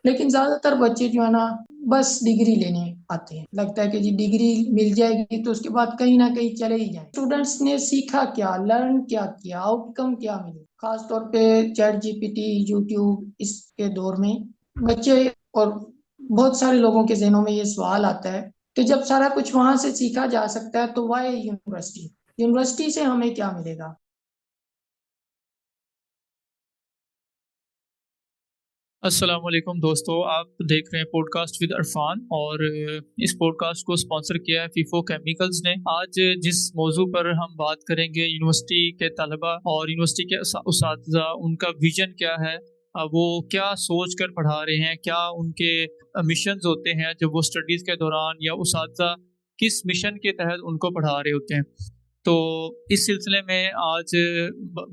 लेकिन ज़्यादातर बच्चे जो है ना बस डिग्री लेने आते हैं। लगता है कि जी डिग्री मिल जाएगी तो उसके बाद कहीं न कहीं चले ही जाएँ। स्टूडेंट्स ने सीखा क्या, लर्न क्या किया, आउटकम क्या मिले? ख़ास तौर पे चैट जीपीटी, यूट्यूब इसके दौर में बच्चे और बहुत सारे लोगों के ज़हनों में ये सवाल आता है कि जब सारा कुछ वहाँ से सीखा जा सकता है तो व्हाई यूनिवर्सिटी? यूनिवर्सिटी से हमें क्या मिलेगा? अस्सलाम वालेकुम दोस्तों, आप देख रहे हैं पॉडकास्ट विद इरफान और इस पॉडकास्ट को स्पॉन्सर किया है फीफो केमिकल्स ने। आज जिस मौजू पर हम बात करेंगे यूनिवर्सिटी के तलबा और यूनिवर्सिटी के उसातिज़ा, उनका विजन क्या है, वो क्या सोच कर पढ़ा रहे हैं, क्या उनके मिशंस होते हैं जब वो स्टडीज़ के दौरान, या उसातिज़ा किस मिशन के तहत उनको पढ़ा रहे होते हैं। तो इस सिलसिले में आज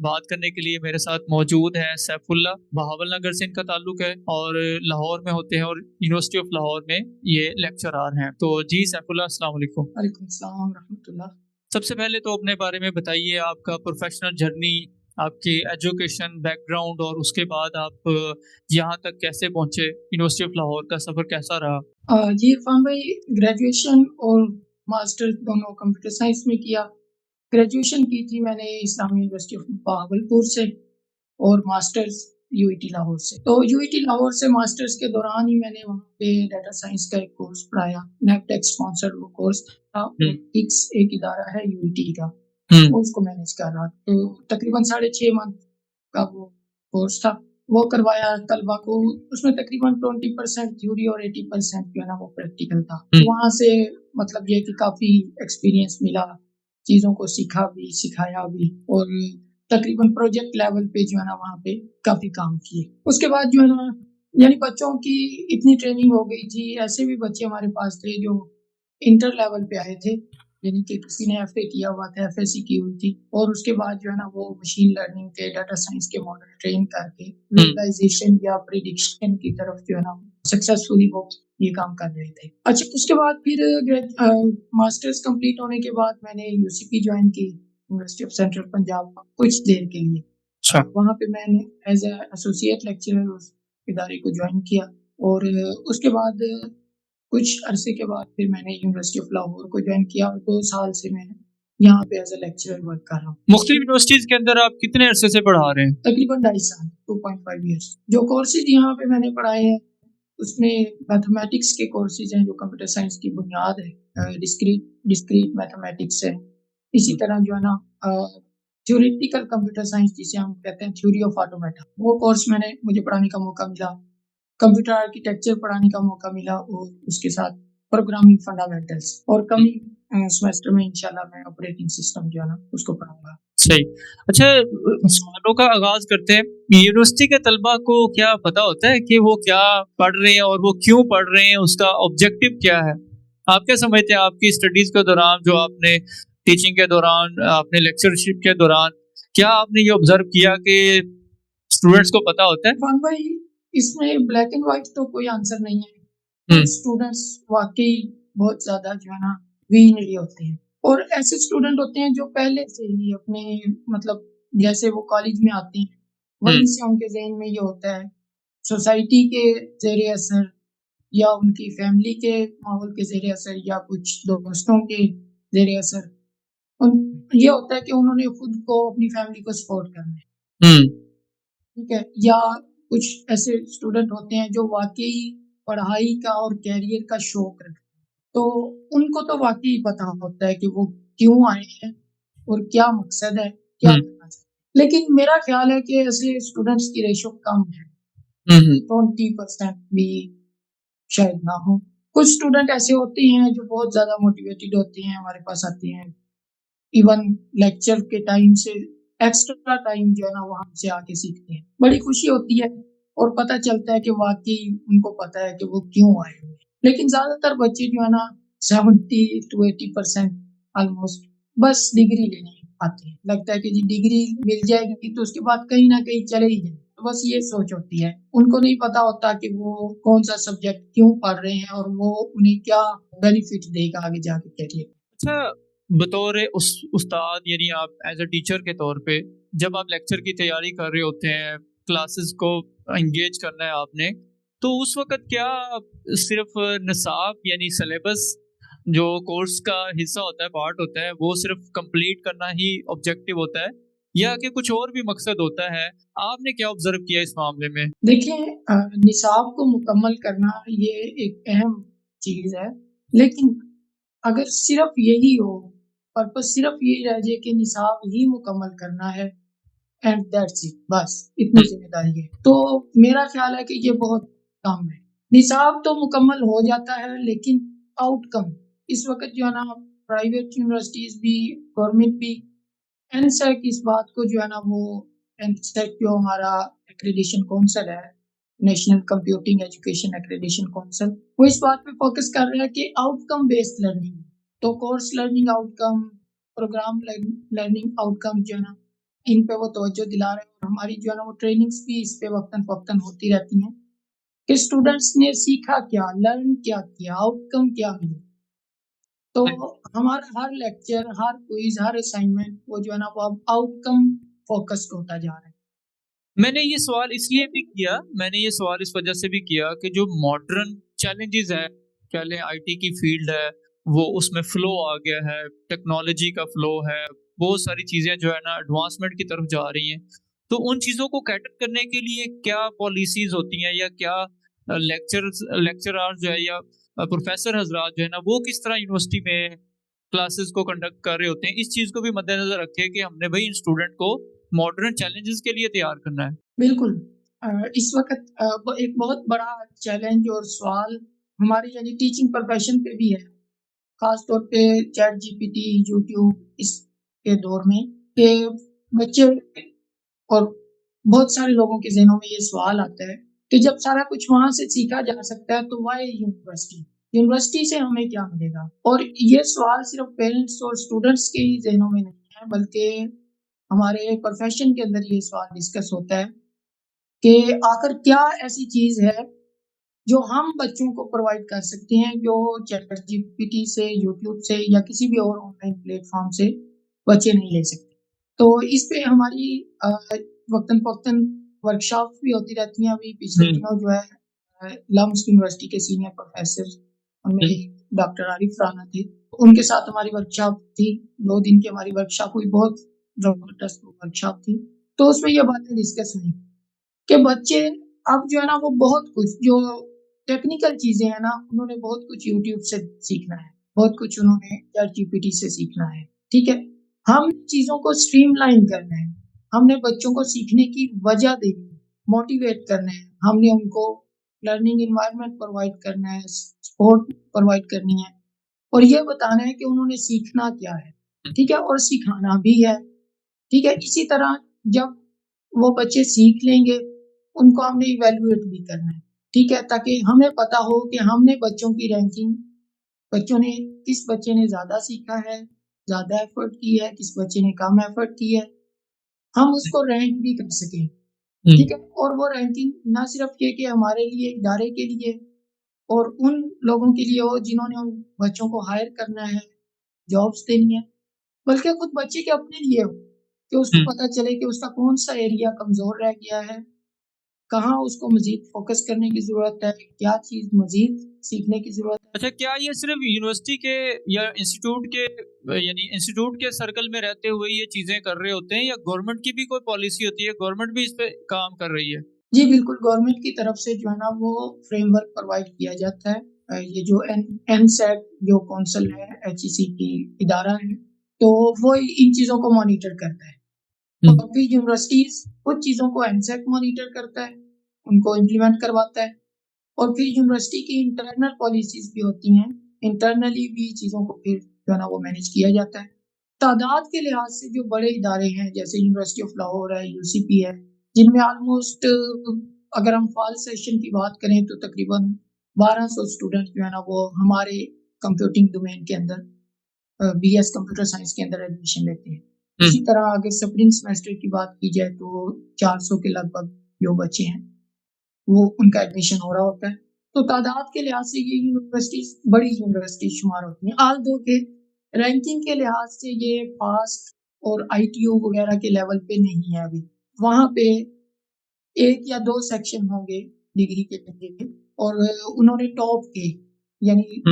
बात करने के लिए मेरे साथ मौजूद है सैफुल्ला। बहावलनगर से इनका ताल्लुक है और लाहौर में होते हैं और यूनिवर्सिटी ऑफ लाहौर में ये लेक्चरार हैं। तो जी सैफुल्ला, अस्सलाम वालेकुम। वालेकुम सलाम रहमतुल्लाह। सबसे पहले तो अपने बारे में बताइए, आपका प्रोफेशनल जर्नी, आपकी एजुकेशन बैकग्राउंड, और उसके बाद आप यहाँ तक कैसे पहुँचे, यूनिवर्सिटी ऑफ लाहौर का सफ़र कैसा रहा? जी इरफान भाई, ग्रेजुएशन और मास्टर्स दोनों कंप्यूटर साइंस में किया। ग्रेजुएशन की थी मैंने इस्लामी यूनिवर्सिटी ऑफ बहावलपुर से और मास्टर्स यूईटी लाहौर से। तो यूईटी लाहौर से मास्टर्स के दौरान ही मैंने वहाँ पे डाटा साइंस का एक कोर्स पढ़ाया। नेपटेक स्पॉन्सर्ड वो कोर्स था और इक्स एक इदारा है यूईटी का, वो उसको मैनेज कर रहा। तो तकरीबन 6.5 मंथ का वो कोर्स था। वो करवाया तलबा को। उसमें तकरीबन 20% थ्योरी और 80% जो है ना वो प्रैक्टिकल था। वहाँ से मतलब ये कि काफ़ी एक्सपीरियंस मिला, चीज़ों को सीखा भी, सिखाया भी और तकरीबन प्रोजेक्ट लेवल पे जो है ना वहाँ पे काफ़ी काम किए। उसके बाद जो है ना यानी बच्चों की इतनी ट्रेनिंग हो गई थी, ऐसे भी बच्चे हमारे पास थे जो इंटर लेवल पे आए थे, यानी कि किसी ने एफए किया हुआ था, एफएससी की हुई थी और उसके बाद जो है ना वो मशीन लर्निंग के, डाटा साइंस के मॉडल ट्रेन करके विजुअलाइजेशन या प्रिडिक्शन की तरफ जो है ना सक्सेसफुली वो ये काम कर रहे थे। अच्छा, उसके बाद फिर मास्टर्स कंप्लीट होने के बाद मैंने यूसीपी ज्वाइन की, यूनिवर्सिटी ऑफ सेंट्रल पंजाब, कुछ देर के लिए। अच्छा। वहाँ पे मैंने एज ए एसोसिएट लेक्चरर उस इदारे को ज्वाइन किया और उसके बाद कुछ अरसे के बाद फिर मैंने यूनिवर्सिटी ऑफ लाहौर को ज्वाइन किया और 2 साल से मैं यहाँ पे एज ए लेक्चरर वर्क कर रहा हूँ। मुख्तलिफ यूनिवर्सिटीज के अंदर आप कितने अरसे से पढ़ा रहे हैं? तकरीबन 2.5 साल, 2.5 ईयर्स। जो कोर्सेज यहाँ पे मैंने पढ़ाए हैं उसमें मैथमेटिक्स के कोर्सेज हैं जो कंप्यूटर साइंस की बुनियाद है, डिस्क्रीट डिस्क्रीट मैथमेटिक्स है। इसी तरह जो है ना थ्योरेटिकल कंप्यूटर साइंस जिसे हम कहते हैं थ्योरी ऑफ ऑटोमेटा, वो कोर्स मुझे पढ़ाने का मौका मिला। कंप्यूटर आर्किटेक्चर पढ़ाने का मौका मिला और उसके साथ प्रोग्रामिंग फंडामेंटल्स और कमिंग सेमेस्टर में इंशाल्लाह मैं ऑपरेटिंग सिस्टम जो है ना उसको पढ़ाऊंगा। सही। अच्छा, सवालों का आगाज करते हैं। यूनिवर्सिटी के तलबा को क्या पता होता है कि वो क्या पढ़ रहे हैं और वो क्यों पढ़ रहे हैं, उसका ऑब्जेक्टिव क्या है? आप क्या समझते हैं आपकी स्टडीज के दौरान, जो आपने टीचिंग के दौरान, आपने लेक्चरशिप के दौरान, क्या आपने ये ऑब्जर्व किया कि स्टूडेंट्स को पता होता है? इरफान भाई, इसमें ब्लैक एंड व्हाइट तो कोई आंसर नहीं है। स्टूडेंट्स वाकई बहुत ज्यादा जो है ना विजनरी होते हैं और ऐसे स्टूडेंट होते हैं जो पहले से ही अपने मतलब जैसे वो कॉलेज में आते हैं वहीं से उनके जहन में ये होता है, सोसाइटी के ज़ेरे असर या उनकी फैमिली के माहौल के ज़ेरे असर या कुछ दोस्तों के ज़ेरे असर, उन ये होता है कि उन्होंने खुद को अपनी फैमिली को सपोर्ट करना है। ठीक है? या कुछ ऐसे स्टूडेंट होते हैं जो वाक़ई पढ़ाई का और करियर का शौक रखते हैं। तो उनको तो वाक़ई पता होता है कि वो क्यों आए हैं और क्या मकसद है, क्या करना चाहते हैं। लेकिन मेरा ख़्याल है कि ऐसे स्टूडेंट्स की रेशो कम है। 20% भी शायद ना हो। कुछ स्टूडेंट ऐसे होते हैं जो बहुत ज़्यादा मोटिवेटेड होते हैं, हमारे पास आते हैं। इवन लेक्चर के टाइम से एक्स्ट्रा टाइम जो है ना वो हमसे आके सीखते हैं। बड़ी खुशी होती है और पता चलता है कि वाक़ई उनको पता है कि वो क्यों आए हुए हैं। लेकिन ज़्यादातर बच्चे जो है ना 70 टू 80% ऑलमोस्ट बस डिग्री लेने आते हैं। लगता है कि जी डिग्री मिल जाएगी तो उसके बाद कहीं न कहीं चले ही जाएँ। तो बस ये सोच होती है। उनको नहीं पता होता कि वो कौन-सा सब्जेक्ट क्यों पढ़ रहे हैं और वो उन्हें क्या बेनिफिट देगा आगे जाके करियर में। अच्छा, बतौर उस्ताद, यानी आप एज अ टीचर के तौर पे, जब आप लेक्चर की तैयारी कर रहे होते हैं, क्लासेस को एंगेज करना है आपने, तो उस वक़्त क्या सिर्फ़ निसाब यानी सिलेबस जो कोर्स का हिस्सा होता है, पार्ट होता है, वो सिर्फ़ कंप्लीट करना ही ऑब्जेक्टिव होता है या कि कुछ और भी मकसद होता है? आपने क्या ऑब्ज़र्व किया इस मामले में? देखिए निसाब को मुकम्मल करना ये एक अहम चीज़ है, लेकिन अगर सिर्फ़ यही हो, पर्पस सिर्फ़ यही रह जाए कि निसाब ही मुकम्मल करना है एंड दैट्स इट बस इतनी हुँ, ज़िम्मेदारी है। तो मेरा ख़्याल है कि ये बहुत कम है। निसाब तो मुकम्मल हो जाता है लेकिन आउटकम इस वक़्त जो है ना प्राइवेट यूनिवर्सिटीज़ भी, गवर्नमेंट भी एनसेक इस बात को जो है ना वो एनसेक जो हमारा एक्रेडिशन काउंसिल है, national computing education accreditation council, वो इस बात पे फ़ोकस कर रहा है कि आउटकम बेस्ड लर्निंग, तो course learning outcome, programme learning outcome जो है ना, इन पे वो तवज्जो दिला रहे हैं और हमारी जो है ना वो ट्रेनिंग्स भी इस पे वक़्तन-फ़वक़्तन होती रहती हैं कि स्टूडेंट्स ने सीखा क्या, लर्न क्या किया, आउटकम क्या मिले। तो हुँ। हमारा हर लेक्चर, हर क्विज़, हर असाइनमेंट वो जो है ना वो अब आउटकम फ़ोकस्ड होता जा रहा है। मैंने ये सवाल इस वजह से भी किया कि जो मॉडर्न चैलेंजेस है, कह लें आईटी की फील्ड है, वो उसमें फ्लो आ गया है, टेक्नोलॉजी का फ्लो है, बहुत सारी चीज़ें जो है ना एडवांसमेंट की तरफ जा रही हैं। तो उन चीज़ों को कैटर करने के लिए क्या पॉलिसीज़ होती हैं या क्या लेक्चरर जो है या प्रोफेसर हज़रात जो है ना, वो किस तरह यूनिवर्सिटी में क्लासेस को कंडक्ट कर रहे होते हैं? इस चीज़ को भी मद्देनज़र रखें कि हमने भई इन स्टूडेंट को मॉडर्न चैलेंजेस के लिए तैयार करना है। बिल्कुल इस वक़्त ब एक बहुत बड़ा चैलेंज और सवाल हमारे यानी टीचिंग प्रोफ़ेशन पे भी है, ख़ास तौर पे चैट जीपीटी, यूट्यूब इसके दौर में कि बच्चे और बहुत सारे लोगों के ज़हनों में ये सवाल आता है कि जब सारा कुछ वहाँ से सीखा जा सकता है तो व्हाई यूनिवर्सिटी? यूनिवर्सिटी से हमें क्या मिलेगा? और ये सवाल सिर्फ़ पेरेंट्स और स्टूडेंट्स के ही ज़हनों में नहीं है बल्कि हमारे प्रोफ़ेशन के अंदर ये सवाल डिस्कस होता है कि आखिर क्या ऐसी चीज़ है जो हम बच्चों को प्रोवाइड कर सकते हैं जो चैटजीपीटी से, यूट्यूब से या किसी भी और ऑनलाइन प्लेटफ़ॉर्म से बच्चे नहीं ले सकते। तो इस पे हमारी वक़्तन-फ़वक़्तन वर्कशॉप्स भी होती रहती हैं। अभी पिछले हुँ, दिनों जो है लम्स यूनिवर्सिटी के सीनियर प्रोफ़ेसर उनमें हुँ, एक डॉक्टर आरिफ राना थे। उनके साथ हमारी वर्कशॉप थी। 2 दिन की हमारी वर्कशॉप हुई, बहुत ज़बरदस्त वर्कशॉप थी। तो उसमें ये बातें डिस्कस हुई कि बच्चे अब जो है ना वो बहुत कुछ जो टेक्निकल चीज़ें हैं ना, उन्होंने बहुत कुछ यूट्यूब से सीखना है, बहुत कुछ उन्होंने चैटजीपीटी से सीखना है, ठीक है? हम चीज़ों को स्ट्रीमलाइन करना है, हमने बच्चों को सीखने की वजह देनी है, मोटिवेट करना है, हमने उनको लर्निंग एनवायरनमेंट प्रोवाइड करना है, सपोर्ट प्रोवाइड करनी है और ये बताना है कि उन्होंने सीखना क्या है, हुँ, ठीक है? और सिखाना भी है, ठीक है? इसी तरह जब वो बच्चे सीख लेंगे, उनको हमने इवैल्यूएट भी करना है, ठीक है? ताकि हमें पता हो कि हमने बच्चों की रैंकिंग बच्चों ने किस बच्चे ने ज़्यादा सीखा है, ज़्यादा एफ़र्ट की है, किस बच्चे ने कम एफ़र्ट की है, हम उसको रैंक भी कर सकें, हुँ। ठीक है? और वो रैंकिंग ना सिर्फ़ ये कि हमारे लिए, इदारे के लिए और उन लोगों के लिए हो जिन्होंने उन बच्चों को हायर करना है, जॉब्स देनी है, बल्कि खुद बच्चे के अपने लिए हो, कि उसको हुँ। पता चले कि उसका कौन-सा एरिया कमज़ोर रह गया है, कहाँ उसको मज़ीद फ़ोकस करने की ज़रूरत है, क्या चीज़ मज़ीद सीखने की ज़रूरत है। अच्छा, क्या ये सिर्फ़ यूनिवर्सिटी के या इंस्टीट्यूट के यानी इंस्टीट्यूट के सर्कल में रहते हुए ये चीज़ें कर रहे होते हैं या गवर्नमेंट की भी कोई पॉलिसी होती है, गवर्नमेंट भी इस पे काम कर रही है? जी, बिल्कुल गवर्नमेंट की तरफ से जो है ना वो फ्रेमवर्क प्रोवाइड किया जाता है। ये जो एनसेट जो काउंसिल है, एचईसी इदारा है, तो वो इन चीज़ों को मॉनिटर करता है। हुँ, और फिर यूनिवर्सिटीज़ कुछ चीज़ों को एनसेट मॉनिटर करता है, उनको इम्प्लीमेंट करवाता है और फिर यूनिवर्सिटी की इंटरनल पॉलिसीज़ भी होती हैं, इंटरनली भी चीज़ों को फिर जो है ना वो मैनेज किया जाता है। तादाद के लिहाज से जो बड़े इदारे हैं जैसे यूनिवर्सिटी ऑफ लाहौर है, यूसीपी है, जिनमें ऑलमोस्ट अगर हम फॉल सेशन की बात करें तो तकरीबन 1200 स्टूडेंट जो है ना वो हमारे कंप्यूटिंग डोमेन के अंदर बीएस कंप्यूटर साइंस के अंदर एडमिशन लेते हैं। हुँ, इसी तरह अगर स्प्रिंग सेमेस्टर की बात की जाए तो 400 के लगभग जो बच्चे हैं, वो उनका एडमिशन हो रहा होता है। तो तादाद के लिहाज से ये यूनिवर्सिटीज़ बड़ी यूनिवर्सिटी शुमार होती हैं। ऑल्दो के रैंकिंग के लिहाज से ये फास्ट और आईटीयू वगैरह के लेवल पे नहीं है अभी। वहाँ पे 1 या 2 सेक्शन होंगे डिग्री के लिए और उन्होंने टॉप किए, यानी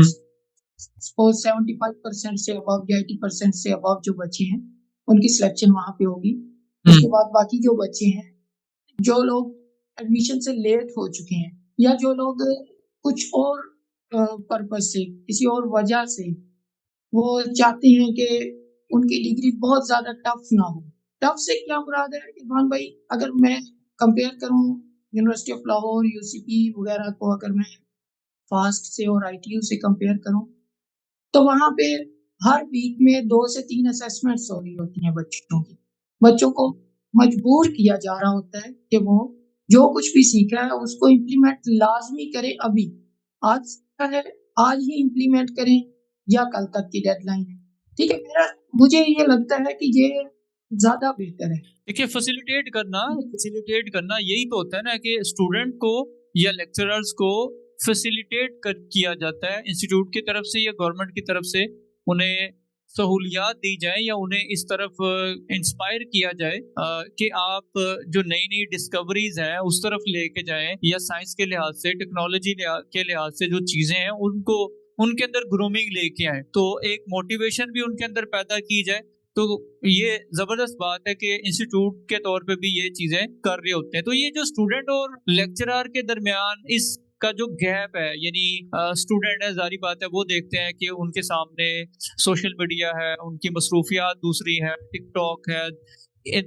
सपोज 75% से अबव या 80% से अबव जो बच्चे हैं उनकी सिलेक्शन वहाँ पे होगी। उसके बाद बाकी जो बच्चे हैं, जो लोग एडमिशन से लेट हो चुके हैं या जो लोग कुछ और पर्पज से, किसी और वजह से वो चाहते हैं कि उनकी डिग्री बहुत ज़्यादा टफ ना हो। टफ से क्या मुराद है इरफान भाई, अगर मैं कंपेयर करूँ यूनिवर्सिटी ऑफ लाहौर, यूसीपी वगैरह को, अगर मैं फास्ट से और आईटीयू से कंपेयर करूँ, तो वहाँ पे हर वीक में 2 से 3 असेसमेंट्स हो रही होती हैं बच्चों की। बच्चों को मजबूर किया जा रहा होता है कि वो जो कुछ भी सीखा है उसको इम्प्लीमेंट लाज़मी करें अभी। आज का है, आज ही इम्प्लीमेंट करें या कल तक की डेडलाइन है। ठीक है, मुझे ये लगता है कि ये ज़्यादा बेहतर है। देखिए, फैसिलिटेट करना यही तो होता है ना कि स्टूडेंट को या लेक्चरर्स को फैसिलिटेट किया जाता है इंस्टीट्यूट की तरफ से या गवर्नमेंट की तरफ से, उन्हें सहूलियात दी जाए या उन्हें इस तरफ इंस्पायर किया जाए कि आप जो नई नई डिस्कवरीज हैं उस तरफ लेके जाएं, या साइंस के लिहाज से, टेक्नोलॉजी के लिहाज से जो चीजें हैं उनको उनके अंदर ग्रूमिंग लेके आए, तो एक मोटिवेशन भी उनके अंदर पैदा की जाए। तो ये जबरदस्त बात है कि इंस्टीट्यूट के तौर पे भी ये चीजें कर रहे होते हैं। तो ये जो स्टूडेंट और लेक्चरर के दरमियान इस का जो गैप है, यानी स्टूडेंट है, जारी बात है, वो देखते हैं कि उनके सामने सोशल मीडिया है, उनकी मसरूफियात दूसरी है, टिकटॉक है,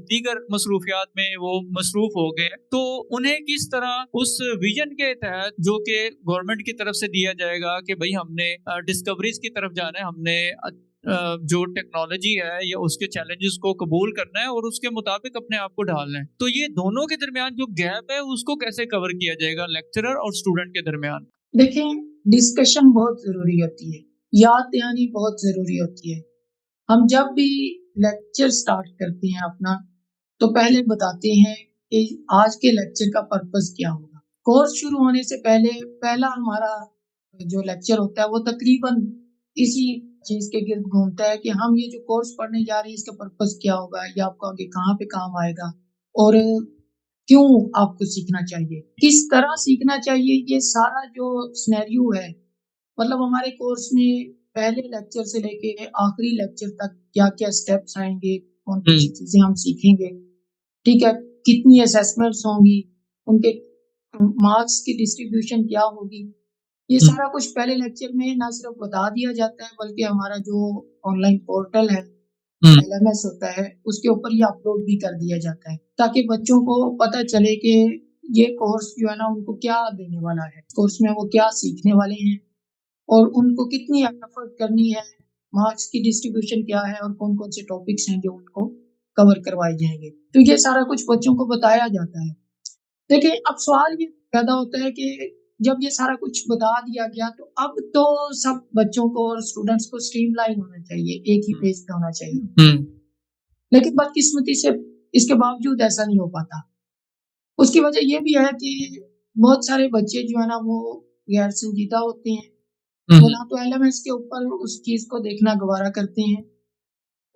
दीगर मसरूफियात में वो मसरूफ हो गए, तो उन्हें किस तरह उस विजन के तहत जो कि गवर्नमेंट की तरफ से दिया जाएगा कि भाई हमने डिस्कवरीज की तरफ जाना है, हमने जो टेक्नोलॉजी है या उसके चैलेंजेस को कबूल करना है और उसके मुताबिक अपने आप को ढालना है, तो ये दोनों के दरमियान जो गैप है उसको कैसे कवर किया जाएगा लेक्चरर और स्टूडेंट के दरमियान? देखिए, डिस्कशन बहुत जरूरी होती है, याद दहानी बहुत जरूरी होती है। हम जब भी लेक्चर स्टार्ट करते हैं अपना, तो पहले बताते हैं कि आज के लेक्चर का पर्पस क्या होगा। कोर्स शुरू होने से पहले पहला हमारा जो लेक्चर होता है वो तकरीबन इसी चीज के गिर्द घूमता है कि हम ये जो कोर्स पढ़ने जा रहे हैं इसका पर्पस क्या होगा, ये आपको आगे कहाँ पे काम आएगा और क्यों आपको सीखना चाहिए, किस तरह सीखना चाहिए। ये सारा जो सिनेरियो है, मतलब हमारे कोर्स में पहले लेक्चर से लेके आखिरी लेक्चर तक क्या-क्या स्टेप्स आएंगे, कौन-सी चीजें हम सीखेंगे, ठीक है, कितनी असेसमेंट्स होंगी, उनके मार्क्स की डिस्ट्रीब्यूशन क्या होगी, ये सारा कुछ पहले लेक्चर में ना सिर्फ बता दिया जाता है, बल्कि हमारा जो ऑनलाइन पोर्टल है, एलएमएस होता है, उसके ऊपर ये अपलोड भी कर दिया जाता है, ताकि बच्चों को पता चले कि ये कोर्स जो है ना उनको क्या देने वाला है, कोर्स में वो क्या सीखने वाले हैं और उनको कितनी एफर्ट करनी है, मार्क्स की डिस्ट्रीब्यूशन क्या है और कौन-कौन से टॉपिक्स हैं जो उनको कवर करवाए जाएंगे। तो ये सारा कुछ बच्चों को बताया जाता है। देखिए, अब सवाल ये पैदा होता है कि जब ये सारा कुछ बता दिया गया, तो अब तो सब बच्चों को और स्टूडेंट्स को स्ट्रीमलाइन होना चाहिए, एक ही पेज पे होना चाहिए। लेकिन बदकिस्मती से इसके बावजूद ऐसा नहीं हो पाता। उसकी वजह ये भी है कि बहुत सारे बच्चे जो है ना वो गैर संजीदा होते हैं, वो ना तो एलएमएस के ऊपर उस चीज को देखना गवारा करते हैं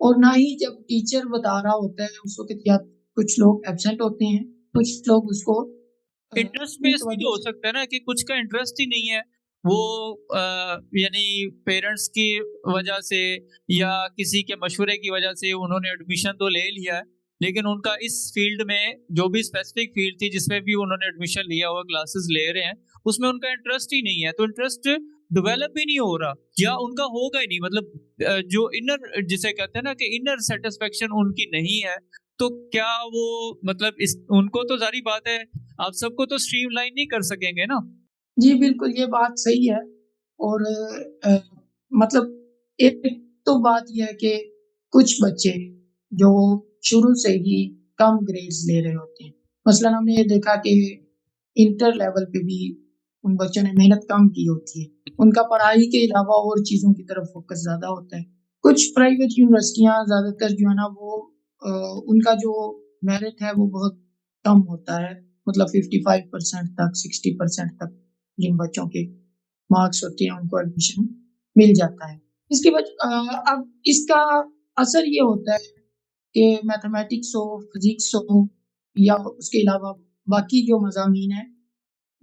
और ना ही जब टीचर बता रहा होता है उस वक्त या कुछ लोग एब्सेंट होते हैं, कुछ लोग उसको इंटरेस्ट बेस भी तो हो सकता है ना कि कुछ का इंटरेस्ट ही नहीं है, वो यानी पेरेंट्स की वजह से या किसी के मशवरे की वजह से उन्होंने एडमिशन तो ले लिया है, लेकिन उनका इस फील्ड में जो भी स्पेसिफिक फील्ड थी जिसमें भी उन्होंने एडमिशन लिया हुआ, क्लासेस ले रहे हैं, उसमें उनका इंटरेस्ट ही नहीं है, तो इंटरेस्ट डेवलप ही नहीं हो रहा या उनका होगा ही नहीं, मतलब जो इनर जिसे कहते हैं ना कि इनर सेटिस्फेक्शन उनकी नहीं है, तो क्या वो मतलब इस उनको तो जारी बात है आप सबको तो स्ट्रीमलाइन नहीं कर सकेंगे ना। जी बिल्कुल, ये बात सही है और मतलब एक तो बात ये है कि कुछ बच्चे जो शुरू से ही कम ग्रेड्स ले रहे होते हैं, मसलन हमने ये देखा कि इंटर लेवल पे भी उन बच्चों ने मेहनत कम की होती है, उनका पढ़ाई के अलावा और चीज़ों की तरफ फोकस ज़्यादा होता है। कुछ प्राइवेट यूनिवर्सिटियाँ ज़्यादातर जो है ना वो उनका जो मेरिट है वो बहुत कम होता है, मतलब 55% तक, 60% तक जिन बच्चों के मार्क्स होते हैं उनको एडमिशन मिल जाता है। इसकी अब इसका असर ये होता है कि मैथमेटिक्स हो, फिजिक्स हो या उसके अलावा बाकी जो मज़ामीन हैं,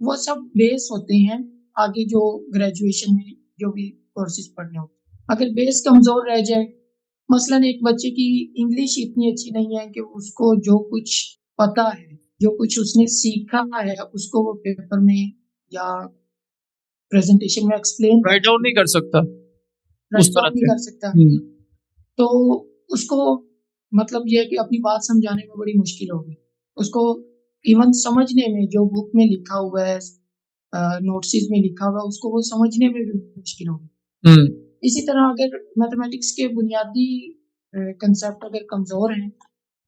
वो सब बेस होते हैं आगे जो ग्रेजुएशन में जो भी कोर्सेज पढ़ने होते हैं। अगर बेस कमज़ोर रह जाए, मसलन एक बच्चे की इंग्लिश इतनी अच्छी नहीं है कि उसको जो कुछ पता है, जो कुछ उसने सीखा है, उसको वो पेपर में या प्रेज़ेंटेशन में एक्सप्लेन राइट डाउन नहीं कर सकता उस राइट तरह डाउन नहीं से। कर सकता। तो उसको मतलब ये है कि अपनी बात समझाने में बड़ी मुश्किल होगी। उसको इवन समझने में जो बुक में लिखा हुआ है नोट्सेस में लिखा हुआ है, उसको वो समझने में भी मुश्किल होगी। हम्म इसी तरह अगर मैथमेटिक्स के बुनियादी कंसेप्ट अगर कमज़ोर हैं,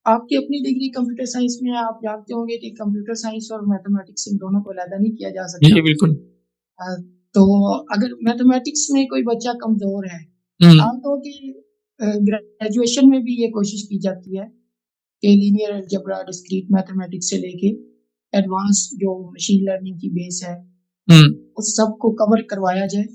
आपकी अपनी डिग्री कंप्यूटर साइंस में है, आप जानते होंगे कि कंप्यूटर साइंस और मैथमेटिक्स इन दोनों को अलग नहीं किया जा जी सकता। बिल्कुल। तो अगर मैथमेटिक्स में कोई बच्चा कमज़ोर है, हम्म आमतौर की ग्रेजुएशन में भी ये कोशिश की जाती है कि लीनियर अलजेब्रा, डिस्क्रीट मैथमेटिक्स से लेके एडवांस जो मशीन लर्निंग की बेस है, हम्म उस सब को कवर करवाया जाए।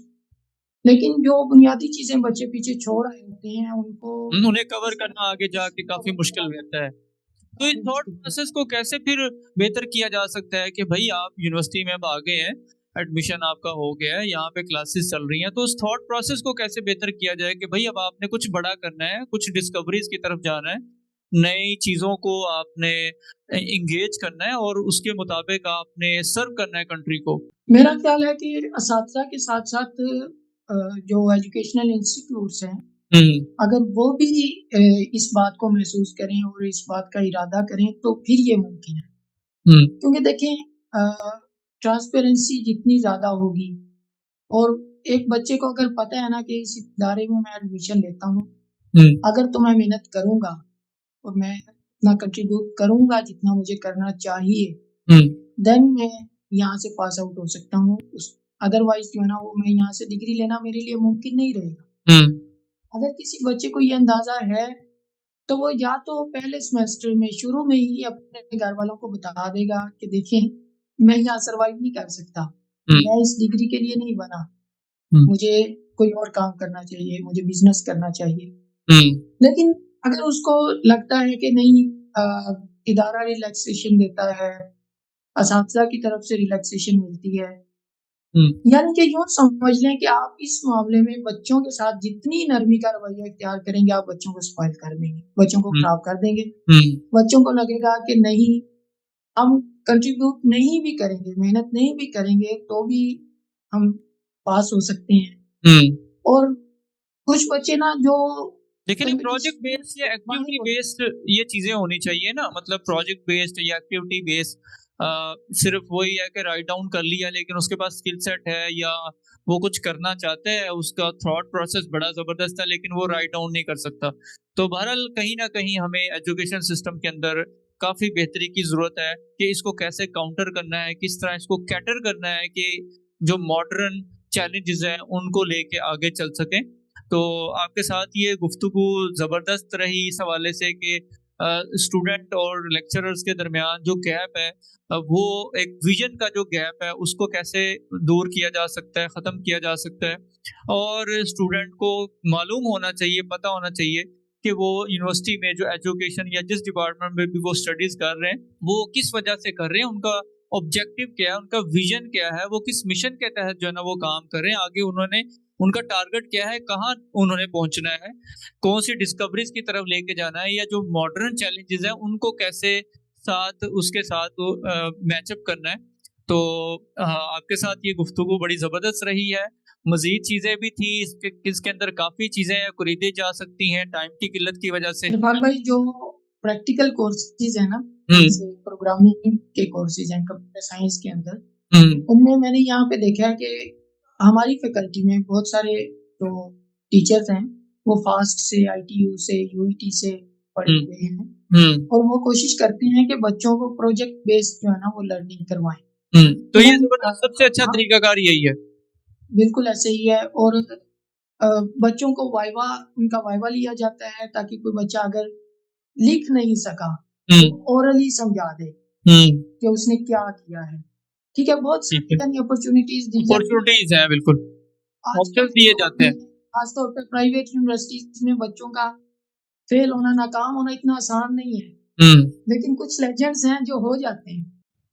लेकिन जो बुनियादी चीज़ें बच्चे पीछे छोड़ आए होते हैं, उनको उन्हें कवर करना आगे जाके काफी मुश्किल रहता है। तो इस काफ़ी थॉट मुश्किल है। प्रोसेस को कैसे फिर बेहतर किया जा सकता है कि भाई आप यूनिवर्सिटी में अब आ गए हैं, एडमिशन आपका हो गया है, यहाँ पे क्लासेस चल रही हैं, तो उस थॉट प्रोसेस को कैसे बेहतर किया जाए कि भाई अब आपने कुछ बड़ा करना है, कुछ डिस्कवरीज की तरफ जाना है, नई चीजों को आपने इंगेज करना है और उसके मुताबिक आपने सर्व करना है कंट्री को। मेरा ख्याल है कि असातिज़ा के साथ-साथ जो एजुकेशनल इंस्टीट्यूट्स हैं, हम्म अगर वो भी इस बात को महसूस करें और इस बात का इरादा करें, तो फिर ये मुमकिन है। हम्म क्योंकि देखें ट्रांसपेरेंसी जितनी ज़्यादा होगी और एक बच्चे को अगर पता है ना कि इस इदारे में मैं एडमिशन लेता हूँ, हम्म अगर तो मैं मेहनत करूँगा और मैं इतना कंट्रीब्यूट करूँगा जितना मुझे करना चाहिए, हम्म देन मैं यहाँ से पास आउट हो सकता हूँ। उस अदरवाइज़ जो है ना वो मैं यहाँ से डिग्री लेना मेरे लिए मुमकिन नहीं रहेगा। हम्म अगर किसी बच्चे को ये अंदाज़ा है, तो वो या तो पहले सेमेस्टर में शुरू में ही अपने घरवालों को बता देगा कि देखें, मैं यहाँ सर्वाइव नहीं कर सकता। हम्म मैं इस डिग्री के लिए नहीं बना। हम्म मुझे कोई और काम करना चाहिए, मुझे बिज़नेस करना चाहिए। हम्म लेकिन अगर उसको लगता है कि नहीं इदारा रिलैक्सेशन देता है, असातिज़ा की तरफ से रिलैक्सेशन मिलती है, हम्म यानी कि यूँ समझ लें कि आप इस मामले में बच्चों के साथ जितनी नरमी का रवैया इख्तियार करेंगे, आप बच्चों को स्पॉइल कर देंगे, बच्चों को हम्म खराब कर देंगे। हम्म बच्चों को लगेगा कि नहीं, हम कंट्रीब्यूट नहीं भी करेंगे, मेहनत नहीं भी करेंगे, तो भी हम पास हो सकते हैं। हम्म और कुछ बच्चे ना जो लेकिन प्रोजेक्ट कॉम्पिटिशन में बेस्ड या माहिर एक्टिविटी होते हैं। बेस्ड ये चीजें होनी चाहिए ना, मतलब प्रोजेक्ट बेस्ड या एक्टिविटी बेस्ड सिर्फ वही है कि राइट डाउन कर लिया लेकिन उसके पास स्किल सेट है या वो कुछ करना चाहते हैं, उसका थॉट प्रोसेस बड़ा जबरदस्त है लेकिन वो राइट डाउन नहीं कर सकता। तो बहरहाल कहीं ना कहीं हमें एजुकेशन सिस्टम के अंदर काफी बेहतरी की जरूरत है कि इसको कैसे काउंटर करना है, किस तरह इसको कैटर करना है कि जो मॉडर्न चैलेंजेस हैं उनको लेके आगे चल सकें। तो आपके साथ ये गुफ्तगू ज़बरदस्त रही इस हवाले से कि स्टूडेंट और लेक्चरर्स के दरमियान जो गैप है, वो एक विजन का जो गैप है उसको कैसे दूर किया जा सकता है, ख़त्म किया जा सकता है। और स्टूडेंट को मालूम होना चाहिए, पता होना चाहिए कि वो यूनिवर्सिटी में जो एजुकेशन या जिस डिपार्टमेंट में भी वो स्टडीज़ कर रहे हैं, वो किस वजह से कर रहे हैं, उनका ऑब्जेक्टिव क्या है, उनका विजन क्या है, वो किस मिशन के तहत जो है ना वो काम कर रहे हैं, आगे उन्होंने उनका टारगेट क्या है, कहाँ उन्होंने पहुंचना है, कौन सी डिस्कवरीज की तरफ लेके जाना है, या जो मॉडर्न चैलेंजेस हैं उनको कैसे साथ उसके साथ मैचअप करना है। तो आपके साथ ये गुफ्तगू बड़ी ज़बरदस्त रही है। मजीद चीज़ें भी थी इसके अंदर, काफ़ी चीज़ें खरीदी जा सकती हैं टाइम की किल्लत की वजह से। इरफान भाई जो प्रैक्टिकल कोर्सेज़ हैं ना, हम्म जैसे प्रोग्रामिंग के कोर्सेज़ हैं कंप्यूटर साइंस के अंदर, हम्म उनमें मैंने यहाँ पे देखा है कि हमारी फैकल्टी में बहुत सारे जो टीचर्स हैं, वो फास्ट से, आईटीयू से, यूईटी से पढ़े हम्म हुए हैं हम्म और वो कोशिश करते हैं कि बच्चों को प्रोजेक्ट बेस्ड जो है ना वो लर्निंग करवाएँ। तो ये इवन ज़बरदस्त सबसे अच्छा हाँ, तरीकाकार यही है। बिल्कुल ऐसे ही है और बच्चों को वाइवा उनका वाइवा लिया जाता है ताकि कोई बच्चा अगर लिख नहीं सका, तो हम्म ओरली समझा दे हम्म कि उसने क्या किया है। ठीक है, बहुत ठीक सारी है, यानी अपॉर्च्युनिटीज़ दी जाती हैं। अपॉर्चुनिटीज हैं बिल्कुल, आजकल ऑप्शंस के दिए दौर जाते हैं। में खास तौर पे प्राइवेट यूनिवर्सिटीज़ में बच्चों का फेल होना, नाकाम होना इतना आसान नहीं है। हम्म लेकिन कुछ लेजेंड्स हैं जो हो जाते हैं।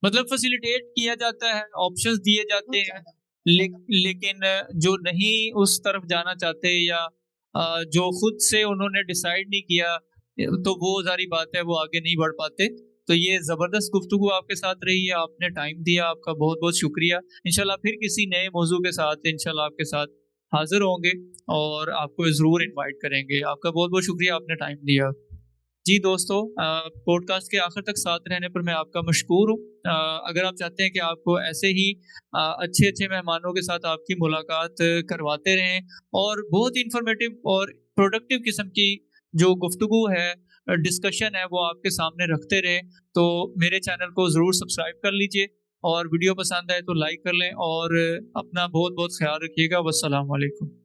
मतलब फैसिलिटेट किया जाता है, ऑप्शंस दिए जाते बहुत हैं, ज़्यादा। लेकिन जो नहीं उस तरफ जाना चाहते या जो खुद से उन्होंने डिसाइड नहीं किया, तो वो ज़ाहिर बात है वो आगे नहीं बढ़ पाते। तो ये ज़बरदस्त गुफ्तगू आपके साथ रही है, आपने टाइम दिया, आपका बहुत-बहुत शुक्रिया। इंशाल्लाह फिर किसी नए मौज़ू के साथ इंशाल्लाह आपके साथ हाज़िर होंगे और आपको ज़रूर इनवाइट करेंगे। आपका बहुत-बहुत शुक्रिया, आपने टाइम दिया। जी दोस्तों, पॉडकास्ट के आखिर तक साथ रहने पर मैं आपका मशकूर हूँ। अगर आप चाहते हैं कि आपको ऐसे ही अच्छे-अच्छे मेहमानों के साथ आपकी मुलाकात करवाते रहें और बहुत ही इन्फॉर्मेटिव और प्रोडक्टिव किस्म की जो गुफ्तगू है, डिस्कशन है, वो आपके सामने रखते रहें, तो मेरे चैनल को ज़रूर सब्सक्राइब कर लीजिए और वीडियो पसंद आए तो लाइक कर लें और अपना बहुत-बहुत ख़्याल रखिएगा। वस्सलाम वालेकुम।